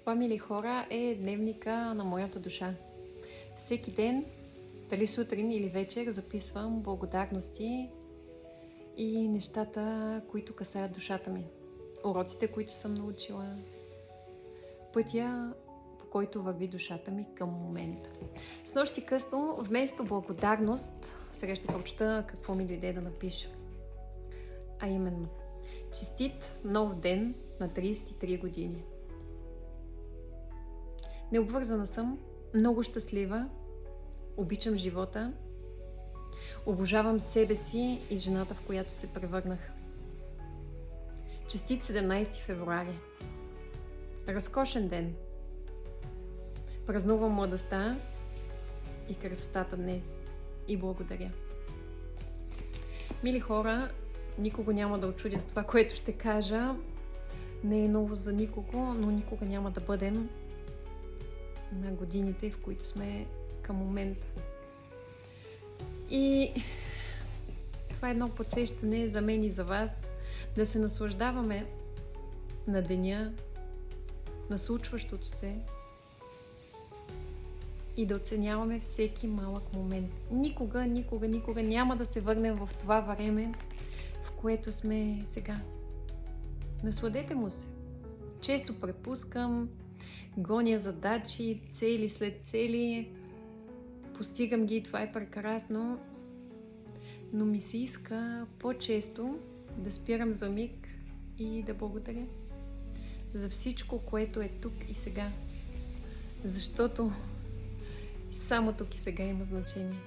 Това, мили хора, е дневника на моята душа. Всеки ден, дали сутрин или вечер, записвам благодарности и нещата, които касаят душата ми. Уроците, които съм научила. Пътя, по който върви душата ми към момента. Снощи късно, вместо благодарност, сега ще прочета какво ми дойде да напиша. А именно: честит нов ден на 33 години. Необвързана съм, много щастлива, обичам живота, обожавам себе си и жената, в която се превърнах. Честит 17 февруари. Разкошен ден. Празнувам младостта и красотата днес и благодаря. Мили хора, никого няма да очудя с това, което ще кажа. Не е ново за никого, но никога няма да бъдем на годините, в които сме към момента. И това е едно подсещане за мен и за вас, да се наслаждаваме на деня, на случващото се и да оценяваме всеки малък момент. Никога няма да се върнем в това време, в което сме сега. Насладете му се. Често препускам, гоня задачи, цели след цели, постигам ги и това е прекрасно, но ми се иска по-често да спирам за миг и да благодаря за всичко, което е тук и сега. Защото само тук и сега има значение.